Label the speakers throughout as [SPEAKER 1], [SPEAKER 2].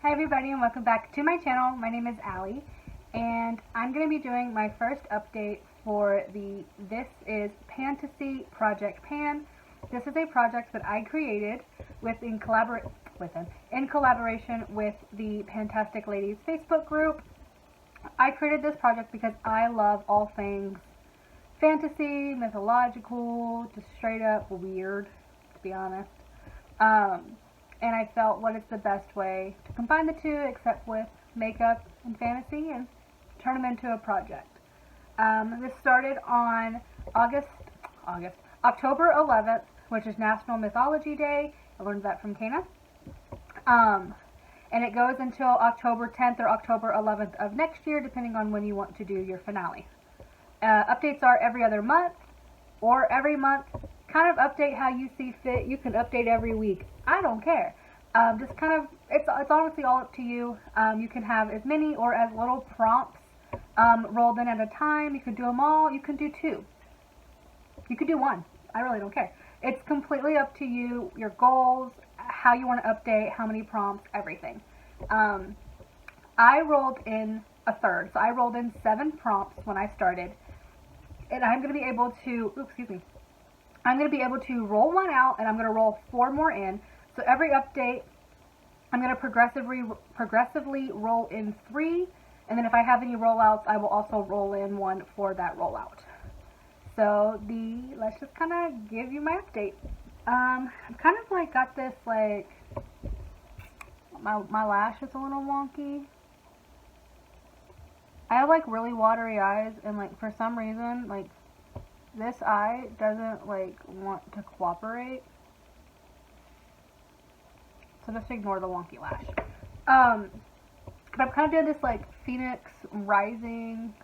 [SPEAKER 1] Hi everybody and welcome back to my channel. My name is Allie and I'm going to be doing my first update for This is PANTASY Project Pan. This is a project that I created in collaboration with the PANtastic Ladies Facebook group. I created this project because I love all things fantasy, mythological, just straight up weird, to be honest. And I felt, what is the best way to combine the two except with makeup and fantasy and turn them into a project. This started on October 11th, which is National Mythology Day. I learned that from Kana. And it goes until October 10th or October 11th of next year, depending on when you want to do your finale. Updates are every other month or every month. Kind of update how you see fit. You can update every week. I don't care. Just kind of, it's honestly all up to you. You can have as many or as little prompts rolled in at a time. You can do them all. You can do two. You could do one. I really don't care. It's completely up to you, your goals, how you want to update, how many prompts, everything. I rolled in a third. So I rolled in 7 prompts when I started. And I'm going to be able to, I'm going to be able to roll one out, and I'm going to roll 4 more in. So every update, I'm going to progressively roll in 3, and then if I have any rollouts, I will also roll in 1 for that rollout. So let's just kind of give you my update. I've kind of like got this like, my lash is a little wonky. I have like really watery eyes, and like for some reason, like this eye doesn't like want to cooperate. So just ignore the wonky lash. But I'm kind of doing this like Phoenix Rising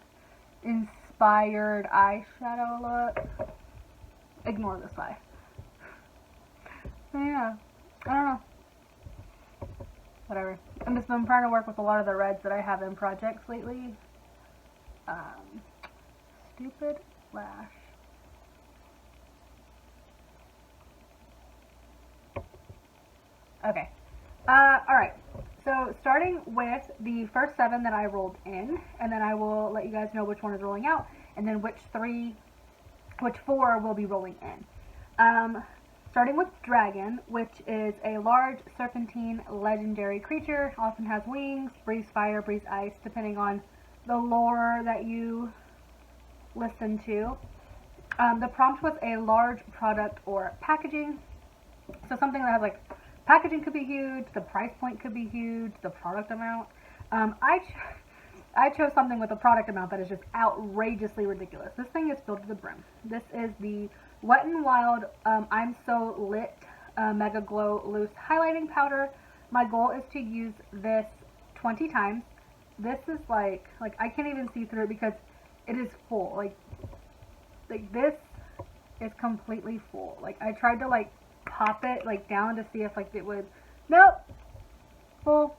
[SPEAKER 1] inspired eyeshadow look. Ignore this eye. So yeah, I don't know. Whatever. I'm trying to work with a lot of the reds that I have in projects lately. Stupid lash. Okay. Alright. So starting with the first 7 that I rolled in, and then I will let you guys know which one is rolling out, and then which 4 will be rolling in. Starting with Dragon, which is a large serpentine legendary creature, often has wings, breathes fire, breathes ice, depending on the lore that you listen to. The prompt was a large product or packaging. So something that has like, packaging could be huge, the price point could be huge, the product amount. I chose something with a product amount that is just outrageously ridiculous. This thing is filled to the brim. This is the Wet n Wild I'm So Lit Mega Glow Loose Highlighting Powder. My goal is to use this 20 times. This is like I can't even see through it because it is full. Like this is completely full. Like I tried to like pop it like down to see if like it would, nope, full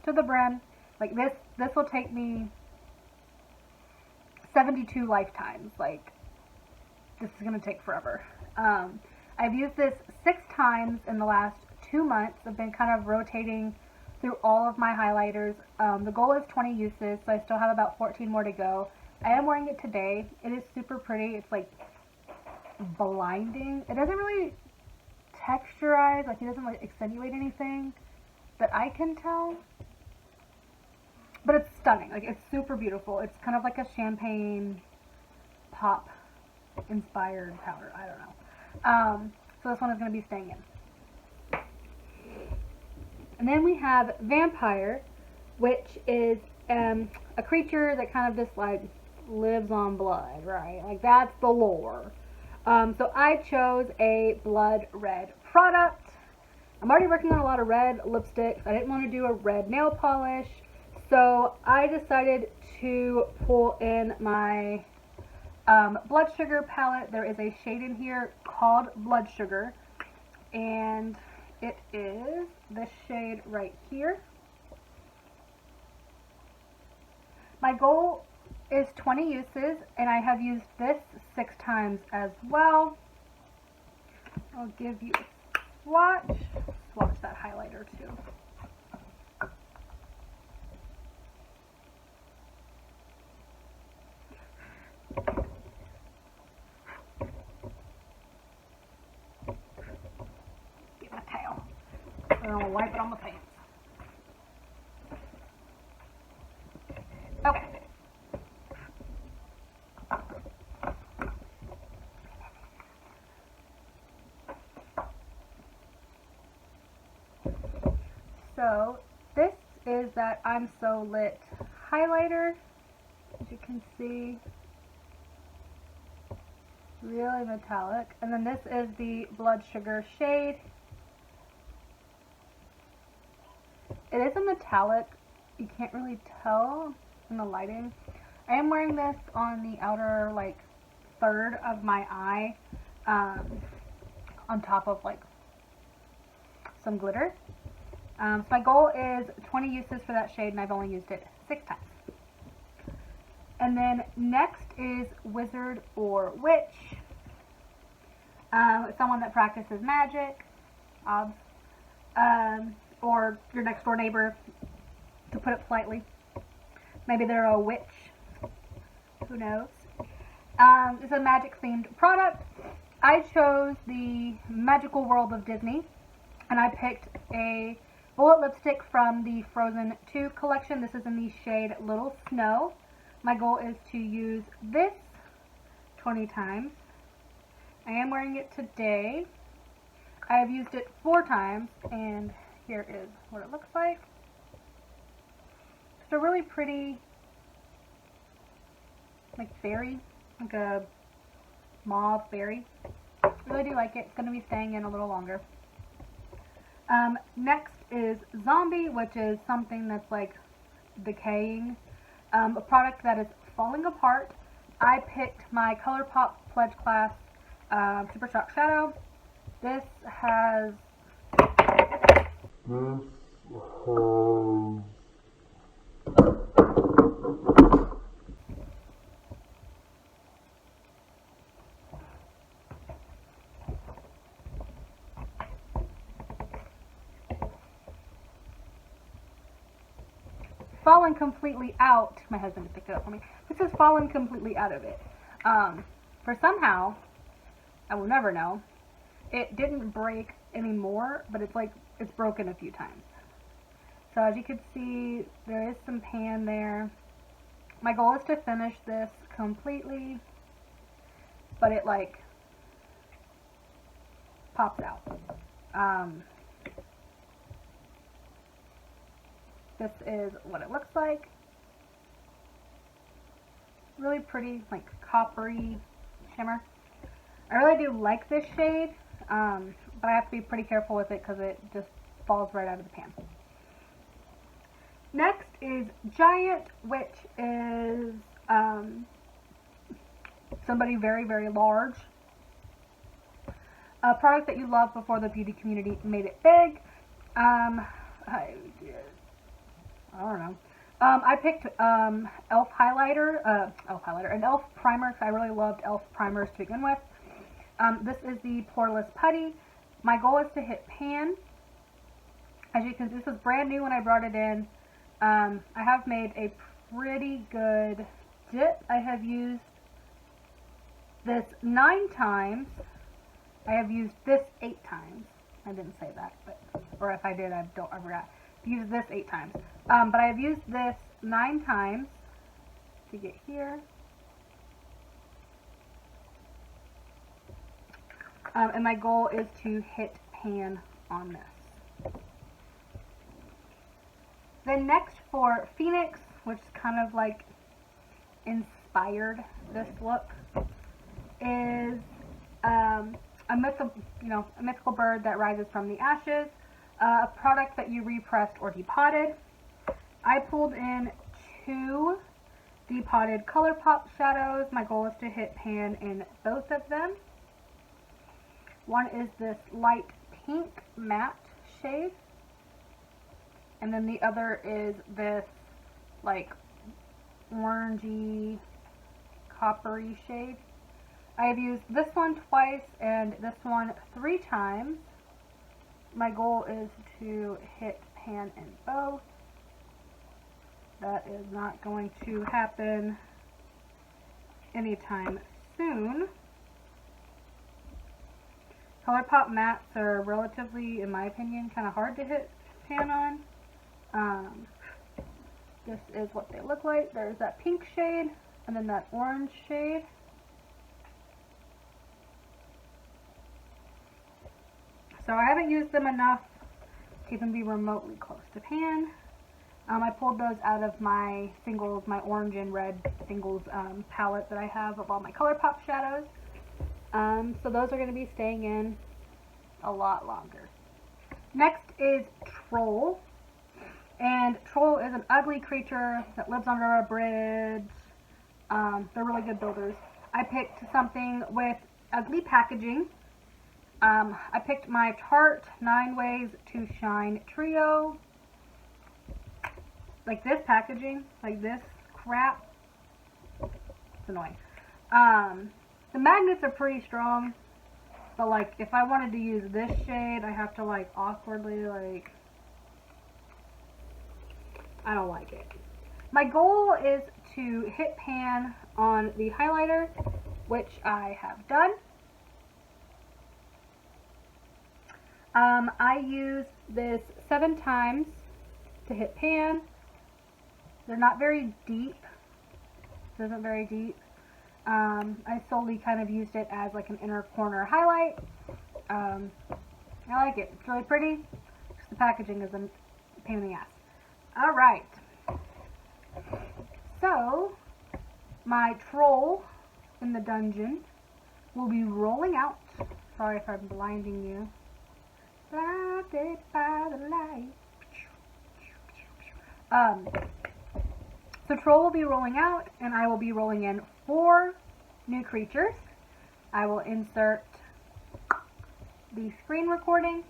[SPEAKER 1] to the brim. Like this will take me 72 lifetimes. Like this is gonna take forever. I've used this 6 times in the last 2 months. I've been kind of rotating through all of my highlighters. The goal is 20 uses, so I still have about 14 more to go. I am wearing it today. It is super pretty. It's like blinding. It doesn't really texturize, like it doesn't like accentuate anything that I can tell. But it's stunning. Like it's super beautiful. It's kind of like a champagne pop inspired powder. I don't know. So this one is going to be staying in. And then we have Vampire, which is a creature that kind of just like lives on blood, right? Like that's the lore. So I chose a blood red product. I'm already working on a lot of red lipsticks. I didn't want to do a red nail polish. So I decided to pull in my Blood Sugar palette. There is a shade in here called Blood Sugar, and it is this shade right here. My goal is 20 uses, and I have used this 6 times as well. I'll give you a swatch that highlighter too. And I'll wipe it on my pants. Okay. So this is that I'm So Lit highlighter. As you can see, really metallic. And then this is the Blood Sugar shade. It is a metallic. You can't really tell in the lighting. I am wearing this on the outer like third of my eye, on top of like some glitter. So my goal is 20 uses for that shade, and I've only used it 6 times. And then next is Wizard or Witch. Someone that practices magic, or your next door neighbor, to put it politely. Maybe they're a witch. Who knows? It's a magic themed product. I chose the Magical World of Disney, and I picked a bullet lipstick from the Frozen 2 collection. This is in the shade Little Snow. My goal is to use this 20 times. I am wearing it today. I have used it 4 times, and here is what it looks like. It's a really pretty, like berry, like a mauve berry. I really do like it. It's going to be staying in a little longer. Next is Zombie, which is something that's like decaying. A product that is falling apart. I picked my ColourPop Pledge Class Super Shock Shadow. This has fallen completely out. My husband picked it up for me. This has fallen completely out of it. For somehow, I will never know, it didn't break anymore, but it's like, it's broken a few times. So as you can see, there is some pan there. My goal is to finish this completely, but it like pops out. This is what it looks like. Really pretty, like coppery shimmer. I really do like this shade, but I have to be pretty careful with it because it just falls right out of the pan. Next is Giant, which is somebody very, very large. A product that you loved before the beauty community made it big. I don't know. I picked e.l.f. highlighter, and e.l.f. primer, because I really loved e.l.f. primers to begin with. This is the Poreless Putty. My goal is to hit pan. As you can see, this was brand new when I brought it in. I have made a pretty good dip. I have used this 9 times. I have used this 8 times. I didn't say that, but, or if I did, I forgot. Used this 8 times. But I've used this 9 times to get here. And my goal is to hit pan on this. Then next for Phoenix, which kind of like inspired this look, is a mythical bird that rises from the ashes. A product that you repressed or depotted. I pulled in 2 depotted ColourPop shadows. My goal is to hit pan in both of them. One is this light pink matte shade, and then the other is this like orangey coppery shade. I have used this one twice and this one 3 times. My goal is to hit pan in both. That is not going to happen anytime soon. ColourPop mattes are relatively, in my opinion, kind of hard to hit pan on. This is what they look like. There's that pink shade and then that orange shade. So I haven't used them enough to even be remotely close to pan. I pulled those out of my singles, my orange and red singles palette that I have of all my ColourPop shadows. So those are going to be staying in a lot longer. Next is Troll. And Troll is an ugly creature that lives under a bridge. They're really good builders. I picked something with ugly packaging. I picked my Tarte 9 Ways to Shine Trio. Like this packaging, like this crap. It's annoying. The magnets are pretty strong, but like if I wanted to use this shade, I have to like awkwardly like, I don't like it. My goal is to hit pan on the highlighter, which I have done. I use this 7 times to hit pan. They're not very deep. It isn't very deep. I solely kind of used it as like an inner corner highlight. I like it. It's really pretty. Just the packaging is a pain in the ass. Alright. So, my Troll in the dungeon will be rolling out. Sorry if I'm blinding you. Blinded by the light. So Troll will be rolling out, and I will be rolling in 4 new creatures. I will insert the screen recording.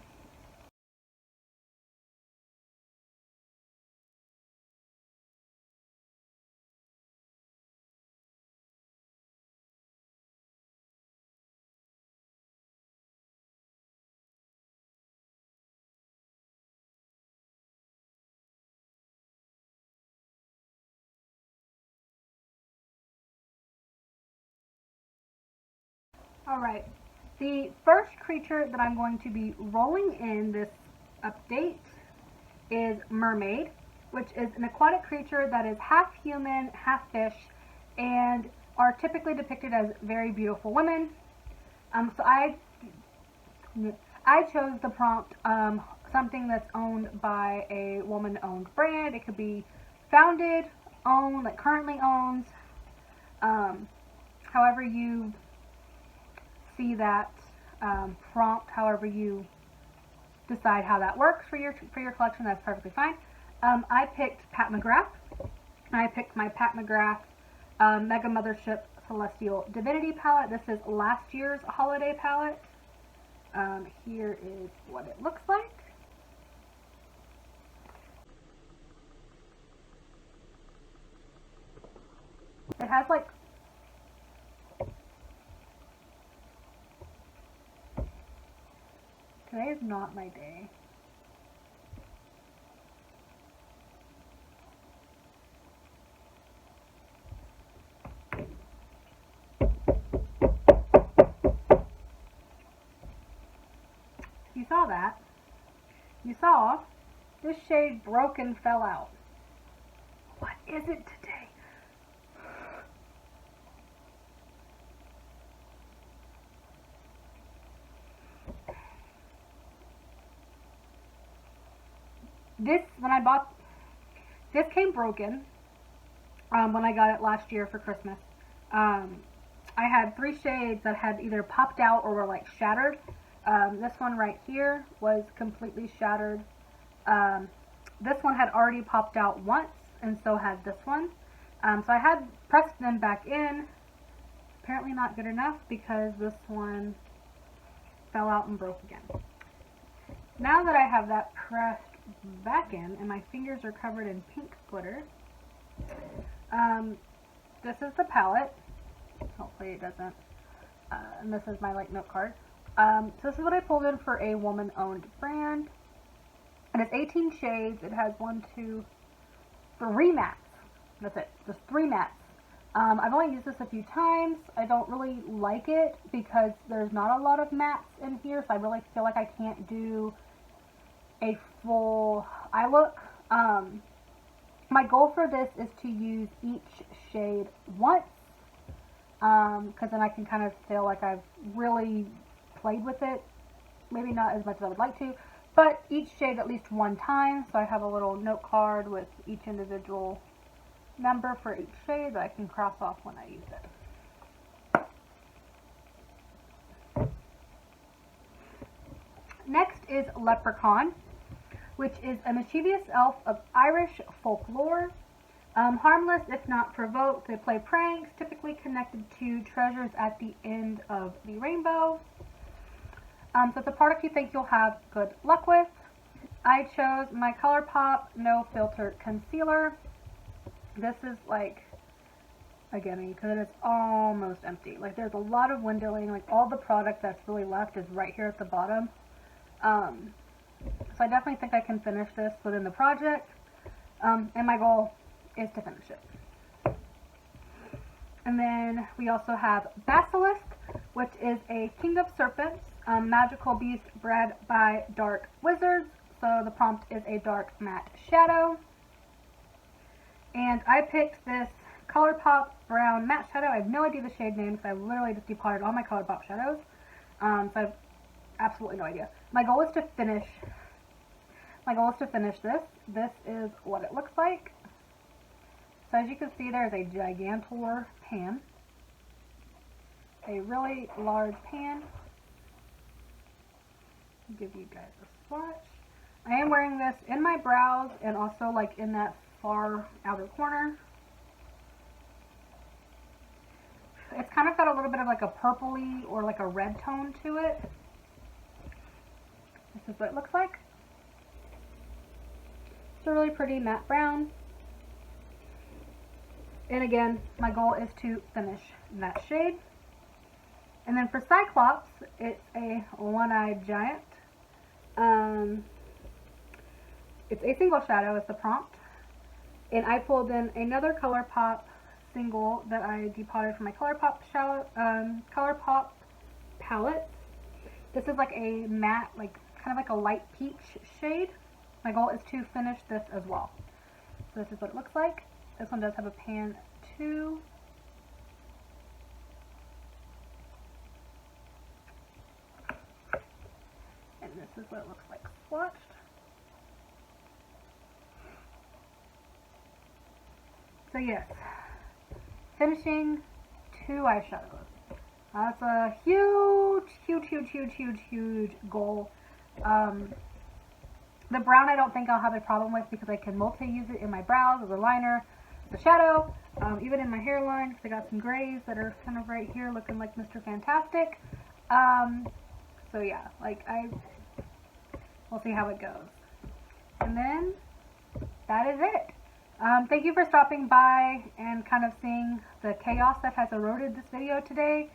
[SPEAKER 1] Alright, the first creature that I'm going to be rolling in this update is Mermaid, which is an aquatic creature that is half human, half fish, and are typically depicted as very beautiful women. So I chose the prompt, something that's owned by a woman-owned brand. It could be founded, owned, like currently owns, however you see that prompt, however you decide how that works for your collection, that's perfectly fine. I picked Pat McGrath. I picked my Pat McGrath Mega Mothership Celestial Divinity palette. This is last year's holiday palette. Here is what it looks like. It has like today is not my day. You saw that. You saw this shade broke and fell out. What is it today? When I bought this came broken when I got it last year for Christmas. I had 3 shades that had either popped out or were like shattered. This one right here was completely shattered. This one had already popped out once, and so had this one. So I had pressed them back in. Apparently not good enough because this one fell out and broke again. Now that I have that pressed back in and my fingers are covered in pink glitter, this is the palette. Hopefully it doesn't. And this is my like note card. So this is what I pulled in for a woman-owned brand. And it's 18 shades. It has 1, 2, 3 mattes. That's it. Just 3 mattes. I've only used this a few times. I don't really like it because there's not a lot of mattes in here, so I really feel like I can't do a full eye look. My goal for this is to use each shade once, because then I can kind of feel like I've really played with it. Maybe not as much as I would like to, but each shade at least one time, so I have a little note card with each individual number for each shade that I can cross off when I use it. Next is Leprechaun, which is a mischievous elf of Irish folklore. Harmless if not provoked. They play pranks, typically connected to treasures at the end of the rainbow. So it's a product you think you'll have good luck with. I chose my ColourPop No Filter Concealer. This is like a gimme because it is almost empty. Like there's a lot of windowing. Like all the product that's really left is right here at the bottom. So I definitely think I can finish this within the project. And my goal is to finish it. And then we also have Basilisk, which is a king of serpents, magical beast bred by dark wizards. So the prompt is a dark matte shadow. And I picked this ColourPop brown matte shadow. I have no idea the shade name because I literally just depotted all my ColourPop shadows. So I have absolutely no idea. My goal is to finish this. This is what it looks like. So as you can see, there's a gigantor pan. A really large pan. I'll give you guys a swatch. I am wearing this in my brows and also like in that far outer corner. It's kind of got a little bit of like a purpley or like a red tone to it. This is what it looks like. It's a really pretty matte brown. And again, my goal is to finish that shade. And then for Cyclops, it's a one-eyed giant. It's a single shadow is the prompt. And I pulled in another ColourPop single that I depotted from my ColourPop palette. This is like a matte, like kind of like a light peach shade. My goal is to finish this as well. So this is what it looks like. This one does have a pan too. And this is what it looks like swatched. So yes, finishing 2 eyeshadows. That's a huge goal. The brown I don't think I'll have a problem with because I can multi-use it in my brows as a liner, the shadow, even in my hairline because I got some grays that are kind of right here looking like Mr. Fantastic. So yeah, like we'll see how it goes. And then that is it. Thank you for stopping by and kind of seeing the chaos that has eroded this video today.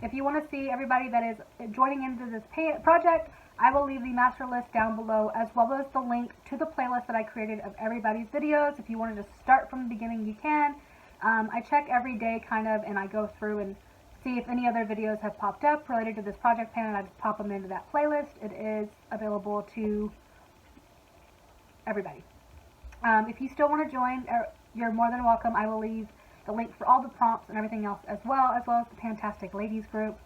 [SPEAKER 1] If you want to see everybody that is joining into this project, I will leave the master list down below as well as the link to the playlist that I created of everybody's videos. If you want to just start from the beginning, you can. I check every day kind of and I go through and see if any other videos have popped up related to this project pan and I just pop them into that playlist. It is available to everybody. If you still want to join, you're more than welcome. I will leave the link for all the prompts and everything else as well as the PANtastic Ladies group.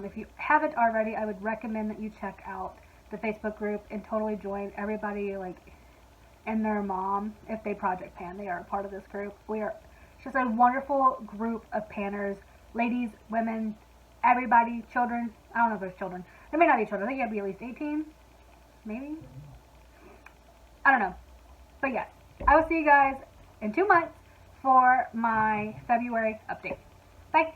[SPEAKER 1] If you haven't already, I would recommend that you check out the Facebook group and totally join everybody like and their mom if they project pan. They are a part of this group. It's just a wonderful group of panners, ladies, women, everybody, children. I don't know if there's children. There may not be children. I think you have to be at least 18, maybe. I don't know. But yes, I will see you guys in 2 months for my February update. Bye.